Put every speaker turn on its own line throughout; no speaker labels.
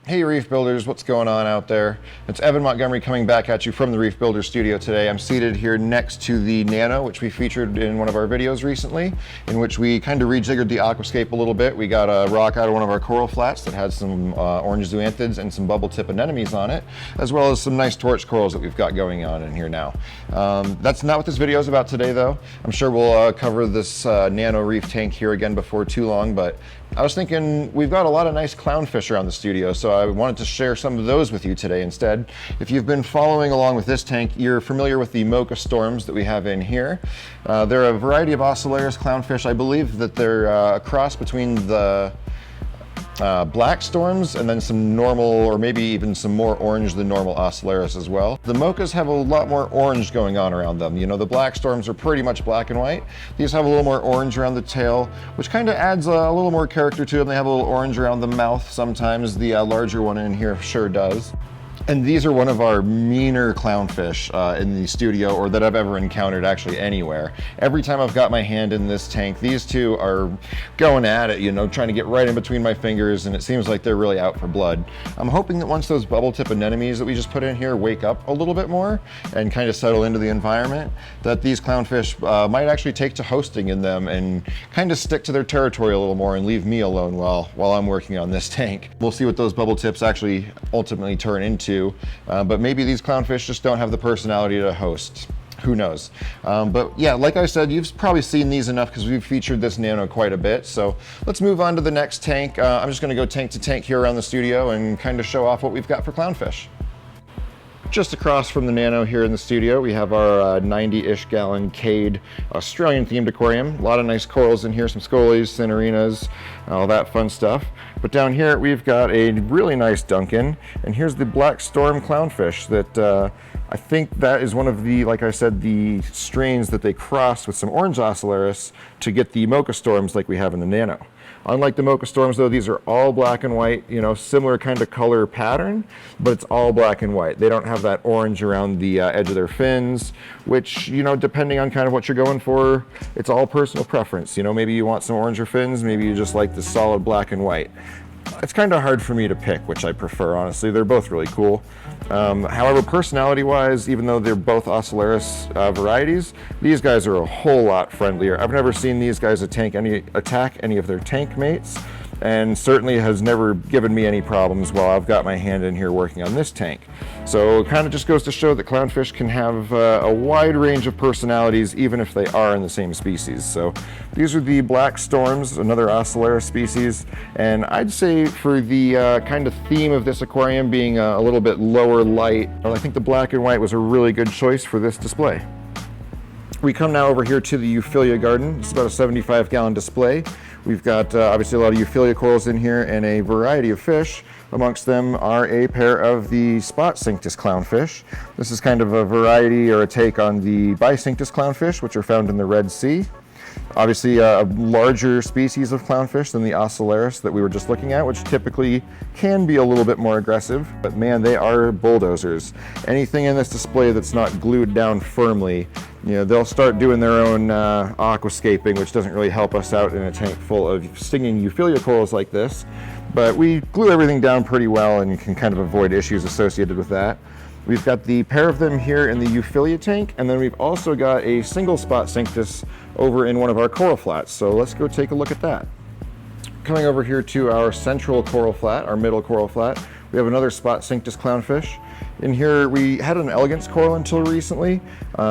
Hey Reef Builders, what's going on out there? It's Evan Montgomery coming back at you from the Reef Builders studio today. I'm seated here next to the Nano, which we featured in one of our videos recently, in which we kind of rejiggered the aquascape a little bit. We got a rock out of one of our coral flats that had some orange zoanthids and some bubble tip anemones on it, as well as some nice torch corals that we've got going on in here now. That's not what this video is about today though. I'm sure we'll cover this Nano Reef tank here again before too long, but I was thinking we've got a lot of nice clownfish around the studio, so I wanted to share some of those with you today instead. If you've been following along with this tank, you're familiar with the Mocha storms that we have in here. They're a variety of Ocellaris clownfish. I believe that they're a cross between the black storms and then some normal, or maybe even some more orange than normal Ocellaris as well. The Mochas have a lot more orange going on around them. You know, the black storms are pretty much black and white. These have a little more orange around the tail, which kind of adds a little more character to them. They have a little orange around the mouth sometimes. The larger one in here sure does. And these are one of our meaner clownfish in the studio, or that I've ever encountered actually anywhere. Every time I've got my hand in this tank, these two are going at it, you know, trying to get right in between my fingers, and it seems like they're really out for blood. I'm hoping that once those bubble tip anemones that we just put in here wake up a little bit more and kind of settle into the environment, that these clownfish might actually take to hosting in them and kind of stick to their territory a little more and leave me alone while I'm working on this tank. We'll see what those bubble tips actually ultimately turn into. But maybe these clownfish just don't have the personality to host. Who knows? But yeah, like I said, you've probably seen these enough because we've featured this Nano quite a bit. So let's move on to the next tank. I'm just going to go tank to tank here around the studio and kind of show off what we've got for clownfish. Just across from the Nano here in the studio, we have our 90-ish gallon Cade Australian themed aquarium. A lot of nice corals in here, some scolies, cinerinas, all that fun stuff. But down here we've got a really nice Duncan, and here's the black storm clownfish that I think that is one of the, like I said, the strains that they crossed with some orange Ocellaris to get the Mocha storms like we have in the Nano. Unlike the Mocha storms though, these are all black and white, you know, similar kind of color pattern, but it's all black and white. They don't have that orange around the edge of their fins, which, you know, depending on kind of what you're going for, it's all personal preference. You know, maybe you want some oranger fins, maybe you just like the solid black and white. It's kind of hard for me to pick which I prefer, honestly. They're both really cool. However, personality-wise, even though they're both Ocellaris varieties, these guys are a whole lot friendlier. I've never seen these guys attack any of their tank mates, and certainly has never given me any problems while I've got my hand in here working on this tank. So it kind of just goes to show that clownfish can have a wide range of personalities even if they are in the same species. So these are the black storms, another Ocellaris species, and I'd say for the kind of theme of this aquarium being a little bit lower light, I think the black and white was a really good choice for this display. We come now over here to the Euphilia garden. It's about a 75-gallon display. We've got obviously a lot of Euphilia corals in here and a variety of fish. Amongst them are a pair of the Spotcinctus clownfish. This is kind of a variety or a take on the Bicinctus clownfish, which are found in the Red Sea. Obviously a larger species of clownfish than the Ocellaris that we were just looking at, which typically can be a little bit more aggressive, but man, they are bulldozers. Anything in this display that's not glued down firmly, you know, they'll start doing their own aquascaping, which doesn't really help us out in a tank full of stinging Euphilia corals like this. But we glue everything down pretty well and can kind of avoid issues associated with that. We've got the pair of them here in the Euphilia tank, and then we've also got a single Spotcinctus over in one of our coral flats. So let's go take a look at that. Coming over here to our central coral flat, our middle coral flat, we have another Spotcinctus clownfish. In here we had an elegance coral until recently.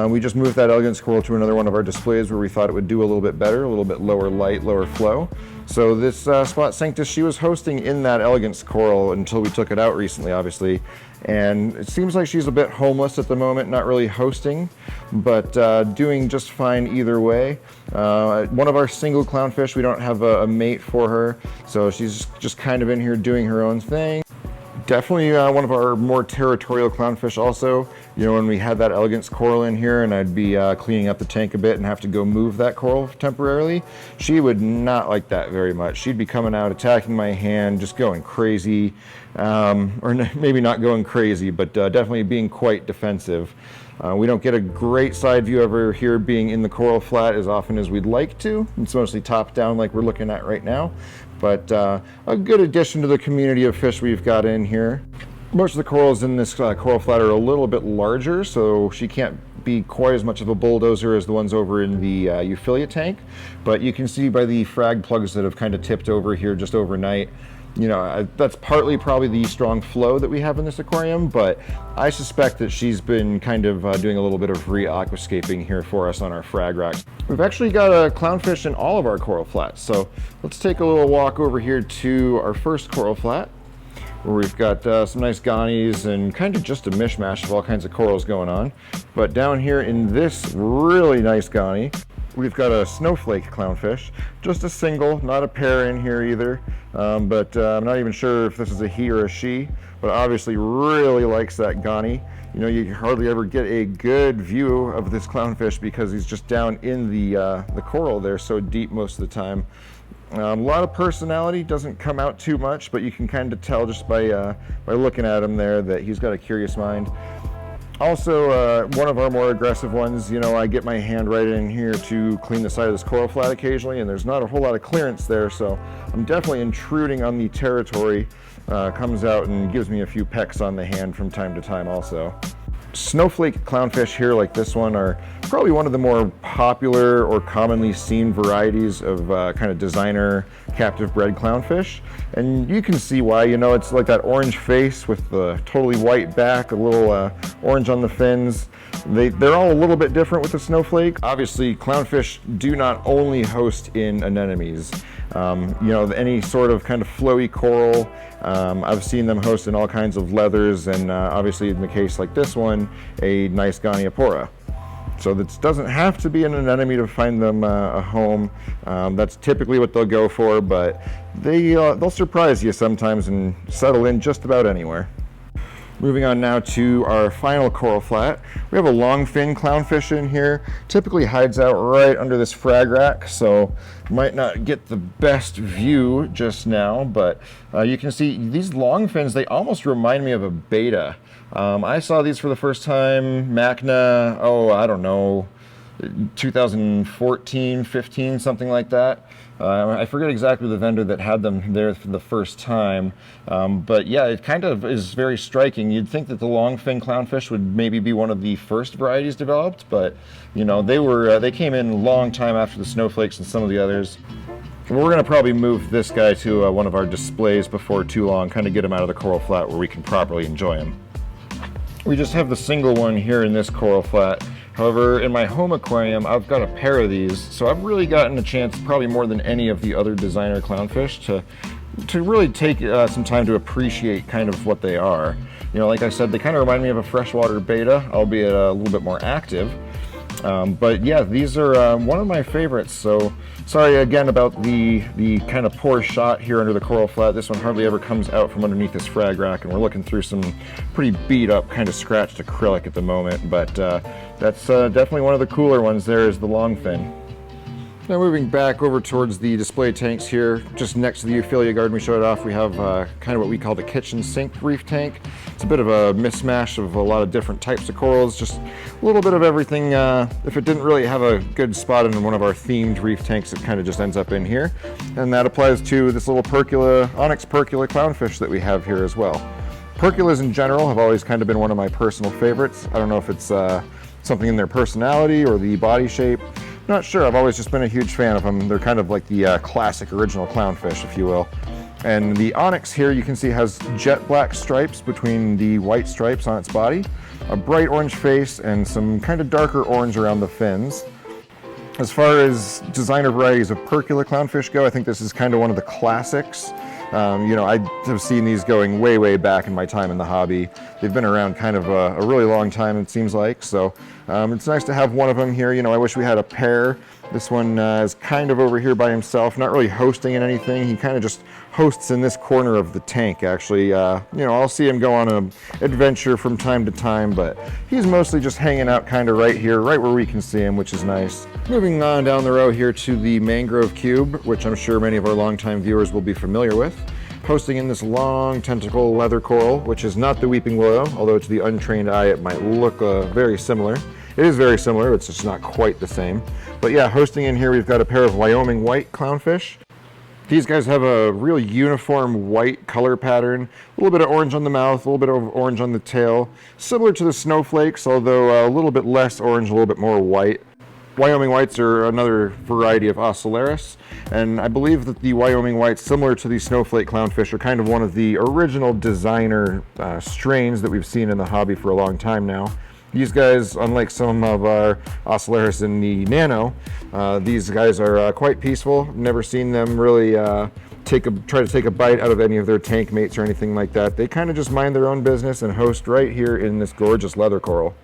We just moved that elegance coral to another one of our displays where we thought it would do a little bit better, a little bit lower light, lower flow. So this Spotcinctus, she was hosting in that elegance coral until we took it out recently, obviously. And it seems like she's a bit homeless at the moment, not really hosting, but doing just fine either way. One of our single clownfish, we don't have a mate for her, so she's just kind of in here doing her own thing. Definitely one of our more territorial clownfish also. You know, when we had that elegance coral in here and I'd be cleaning up the tank a bit and have to go move that coral temporarily, she would not like that very much. She'd be coming out, attacking my hand, just going crazy. Maybe not going crazy, but definitely being quite defensive. We don't get a great side view over here being in the coral flat as often as we'd like to. It's mostly top down like we're looking at right now. but a good addition to the community of fish we've got in here. Most of the corals in this coral flat are a little bit larger, so she can't be quite as much of a bulldozer as the ones over in the Euphyllia tank, but you can see by the frag plugs that have kind of tipped over here just overnight, you know, that's partly probably the strong flow that we have in this aquarium, but I suspect that she's been kind of doing a little bit of re-aquascaping here for us on our frag racks. We've actually got a clownfish in all of our coral flats, so let's take a little walk over here to our first coral flat, where we've got some nice gonnies and kind of just a mishmash of all kinds of corals going on. But down here in this really nice gonny, we've got a snowflake clownfish, just a single, not a pair in here either, but I'm not even sure if this is a he or a she, but obviously really likes that gonny. You know, you hardly ever get a good view of this clownfish because he's just down in the coral there so deep most of the time. A lot of personality, doesn't come out too much, but you can kind of tell just by looking at him there that he's got a curious mind. Also, one of our more aggressive ones, you know, I get my hand right in here to clean the side of this coral flat occasionally, and there's not a whole lot of clearance there, so I'm definitely intruding on the territory. Comes out and gives me a few pecks on the hand from time to time also. Snowflake clownfish here, like this one, are probably one of the more popular or commonly seen varieties of kind of designer captive bred clownfish. And you can see why, you know, it's like that orange face with the totally white back, a little orange on the fins. They're all a little bit different with the snowflake. Obviously, clownfish do not only host in anemones. You know, any sort of kind of flowy coral, I've seen them host in all kinds of leathers, and obviously in the case like this one, a nice Goniopora. So this doesn't have to be an anemone to find them a home. That's typically what they'll go for, but they'll surprise you sometimes and settle in just about anywhere. Moving on now to our final coral flat. We have a longfin clownfish in here. Typically hides out right under this frag rack, so might not get the best view just now, but you can see these longfins, they almost remind me of a beta. I saw these for the first time, Macna, I don't know, 2014, 15, something like that. I forget exactly the vendor that had them there for the first time, but yeah, it kind of is very striking. You'd think that the longfin clownfish would maybe be one of the first varieties developed, but you know, they came in a long time after the snowflakes and some of the others. We're going to probably move this guy to one of our displays before too long, kind of get him out of the coral flat where we can properly enjoy him. We just have the single one here in this coral flat. However, in my home aquarium, I've got a pair of these, so I've really gotten a chance, probably more than any of the other designer clownfish, to really take some time to appreciate kind of what they are. You know, like I said, they kind of remind me of a freshwater beta, albeit a little bit more active. But yeah, these are one of my favorites, so sorry again about the kind of poor shot here under the coral flat. This one hardly ever comes out from underneath this frag rack, and we're looking through some pretty beat up, kind of scratched acrylic at the moment, but that's definitely one of the cooler ones there is the longfin. Now moving back over towards the display tanks here, just next to the Euphyllia garden we showed off, we have kind of what we call the kitchen sink reef tank. It's a bit of a mismatch of a lot of different types of corals, just a little bit of everything. If it didn't really have a good spot in one of our themed reef tanks, it kind of just ends up in here. And that applies to this little Percula, Onyx Percula clownfish that we have here as well. Perculas in general have always kind of been one of my personal favorites. I don't know if it's something in their personality or the body shape. Not sure, I've always just been a huge fan of them. They're kind of like the classic original clownfish, if you will. And the onyx here, you can see, has jet black stripes between the white stripes on its body, a bright orange face, and some kind of darker orange around the fins. As far as designer varieties of Percula clownfish go, I think this is kind of one of the classics. You know, I have seen these going way, way back in my time in the hobby. They've been around kind of a really long time, it seems like, so it's nice to have one of them here. You know, I wish we had a pair. This one is kind of over here by himself, not really hosting in anything. He kind of just hosts in this corner of the tank, actually. You know, I'll see him go on an adventure from time to time, but he's mostly just hanging out kind of right here, right where we can see him, which is nice. Moving on down the row here to the mangrove cube, which I'm sure many of our longtime viewers will be familiar with. Hosting in this long tentacle leather coral, which is not the weeping willow, although to the untrained eye it might look very similar. It is very similar, it's just not quite the same. But yeah, hosting in here we've got a pair of Wyoming white clownfish. These guys have a real uniform white color pattern, a little bit of orange on the mouth, a little bit of orange on the tail, similar to the snowflakes, although a little bit less orange, a little bit more white. Wyoming whites are another variety of Ocellaris, and I believe that the Wyoming whites, similar to the snowflake clownfish, are kind of one of the original designer strains that we've seen in the hobby for a long time now. These guys, unlike some of our Ocellaris in the nano, these guys are quite peaceful. Never seen them really try to take a bite out of any of their tank mates or anything like that. They kind of just mind their own business and host right here in this gorgeous leather coral.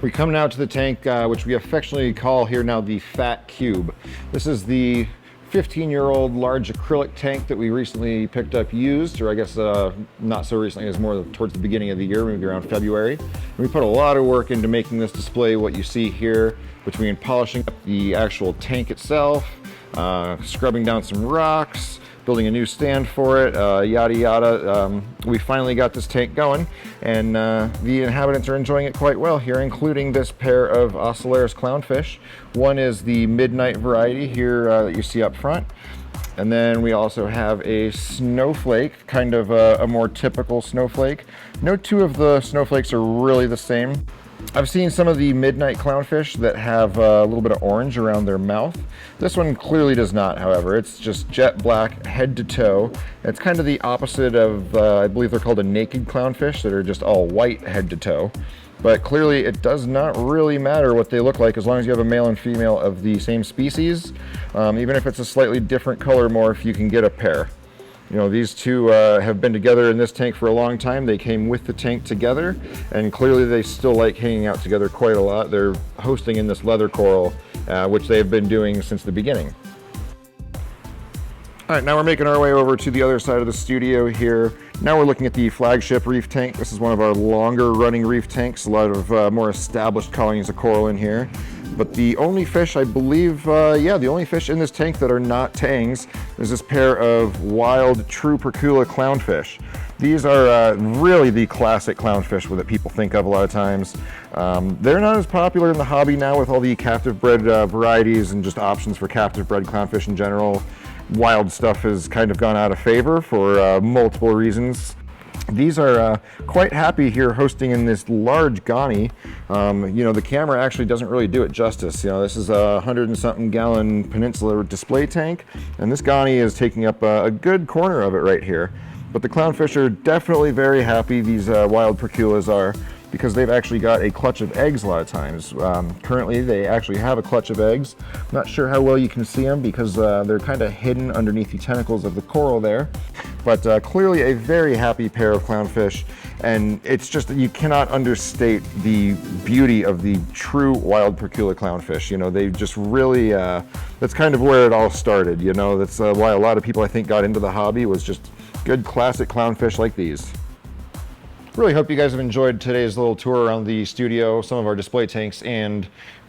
We come now to the tank, which we affectionately call here now the Fat Cube. This is the 15-year-old large acrylic tank that we recently picked up used, or I guess not so recently, as more towards the beginning of the year, maybe around February. And we put a lot of work into making this display what you see here, between polishing up the actual tank itself, scrubbing down some rocks, building a new stand for it, yada yada. We finally got this tank going, and the inhabitants are enjoying it quite well here, including this pair of Ocellaris clownfish. One is the midnight variety here that you see up front, and then we also have a snowflake, kind of a more typical snowflake. No two of the snowflakes are really the same. I've seen some of the midnight clownfish that have a little bit of orange around their mouth. This one clearly does not, however. It's just jet black head to toe. It's kind of the opposite of, I believe they're called a naked clownfish, that are just all white head to toe. But clearly it does not really matter what they look like as long as you have a male and female of the same species. Even if it's a slightly different color morph, you can get a pair. You know, these two have been together in this tank for a long time. They came with the tank together, and clearly they still like hanging out together quite a lot. They're hosting in this leather coral, which they've been doing since the beginning. All right, now we're making our way over to the other side of the studio here. Now we're looking at the flagship reef tank. This is one of our longer running reef tanks, a lot of more established colonies of coral in here. But the only fish, I believe, the only fish in this tank that are not tangs is this pair of wild true Percula clownfish. These are really the classic clownfish that people think of a lot of times. They're not as popular in the hobby now with all the captive bred varieties and just options for captive bred clownfish in general. Wild stuff has kind of gone out of favor for multiple reasons. These are quite happy here hosting in this large gonny. You know, the camera actually doesn't really do it justice. You know, this is a 100 and something gallon Peninsula display tank, and this gonny is taking up a good corner of it right here. But the clownfish are definitely very happy, these wild Perculas are, because they've actually got a clutch of eggs a lot of times. Currently, they actually have a clutch of eggs. Not sure how well you can see them because they're kind of hidden underneath the tentacles of the coral there. But clearly a very happy pair of clownfish, and it's just that you cannot understate the beauty of the true wild Percula clownfish. You know, they just really, that's kind of where it all started, you know. That's why a lot of people, I think, got into the hobby, was just good classic clownfish like these. Really hope you guys have enjoyed today's little tour around the studio, some of our display tanks and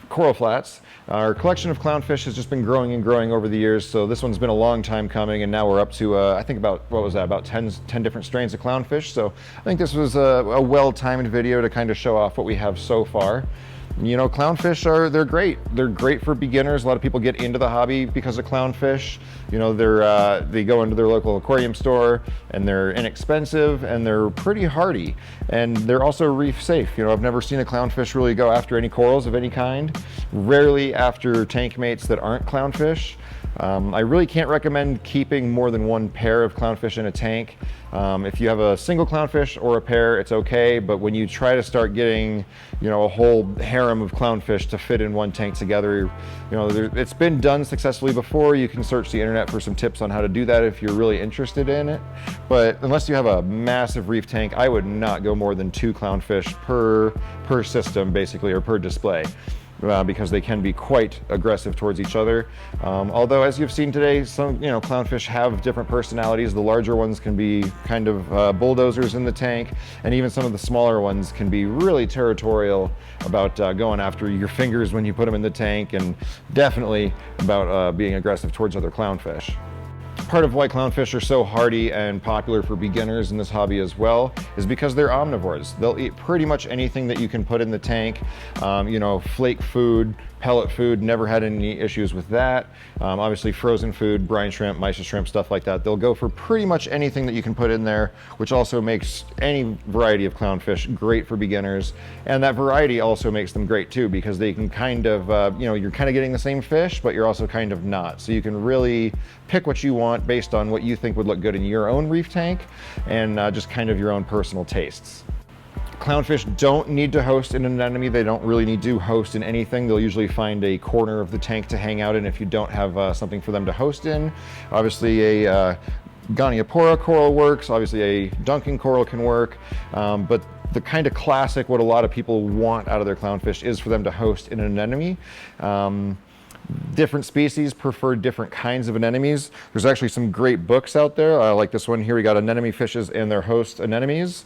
coral flats. Our collection of clownfish has just been growing and growing over the years, so this one's been a long time coming, and now we're up to, I think about, what was that, about 10 different strains of clownfish. So I think this was a well-timed video to kind of show off what we have so far. You know, clownfish they're great. They're great for beginners. A lot of people get into the hobby because of clownfish. You know, they go into their local aquarium store, and they're inexpensive, and they're pretty hardy, and they're also reef safe. You know, I've never seen a clownfish really go after any corals of any kind, rarely after tank mates that aren't clownfish. I really can't recommend keeping more than one pair of clownfish in a tank. If you have a single clownfish or a pair, it's okay, but when you try to start getting, you know, a whole harem of clownfish to fit in one tank together, you know, it's been done successfully before. You can search the internet for some tips on how to do that if you're really interested in it. But unless you have a massive reef tank, I would not go more than 2 clownfish per system, basically, or per display. Because they can be quite aggressive towards each other. Although, as you've seen today, some clownfish have different personalities. The larger ones can be kind of bulldozers in the tank, and even some of the smaller ones can be really territorial about going after your fingers when you put them in the tank, and definitely about being aggressive towards other clownfish. Part of why clownfish are so hardy and popular for beginners in this hobby as well is because they're omnivores. They'll eat pretty much anything that you can put in the tank, you know, flake food, pellet food, never had any issues with that. Obviously frozen food, brine shrimp, mysis shrimp, stuff like that. They'll go for pretty much anything that you can put in there, which also makes any variety of clownfish great for beginners. And that variety also makes them great too, because they can kind of, you know, you're kind of getting the same fish, but you're also kind of not. So you can really pick what you want based on what you think would look good in your own reef tank, and just kind of your own personal tastes. Clownfish don't need to host in an anemone. They don't really need to host in anything. They'll usually find a corner of the tank to hang out in if you don't have something for them to host in. Obviously a Goniopora coral works, obviously a Dunking coral can work, but the kind of classic, what a lot of people want out of their clownfish is for them to host in an anemone. Different species prefer different kinds of anemones. There's actually some great books out there, like this one here. We got anemone fishes and their host anemones.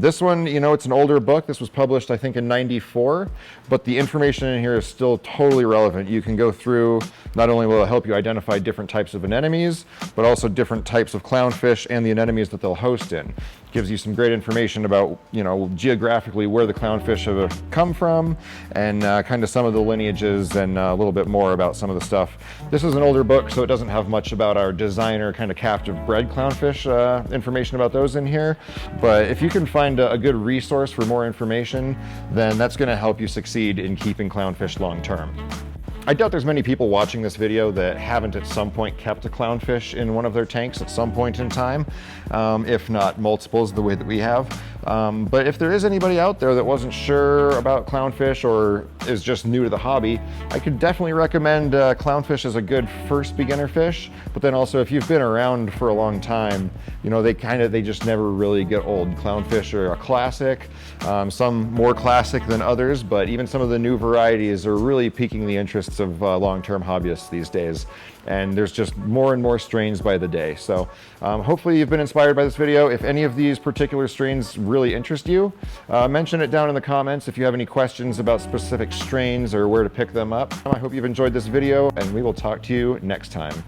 This one, you know, it's an older book. This was published, I think, in '94, but the information in here is still totally relevant. You can go through, not only will it help you identify different types of anemones, but also different types of clownfish and the anemones that they'll host in. Gives you some great information about, you know, geographically where the clownfish have come from, and kind of some of the lineages, and a little bit more about some of the stuff. This is an older book, so it doesn't have much about our designer kind of captive bred clownfish information about those in here. But if you can find a good resource for more information, then that's going to help you succeed in keeping clownfish long term. I doubt there's many people watching this video that haven't at some point kept a clownfish in one of their tanks at some point in time, if not multiples the way that we have. But if there is anybody out there that wasn't sure about clownfish or is just new to the hobby, I could definitely recommend clownfish as a good first beginner fish. But then also, if you've been around for a long time, you know, they just never really get old. Clownfish are a classic, some more classic than others, but even some of the new varieties are really piquing the interests of long-term hobbyists these days. And there's just more and more strains by the day. So hopefully you've been inspired by this video. If any of these particular strains really interest you, mention it down in the comments if you have any questions about specific strains or where to pick them up. I hope you've enjoyed this video, and we will talk to you next time.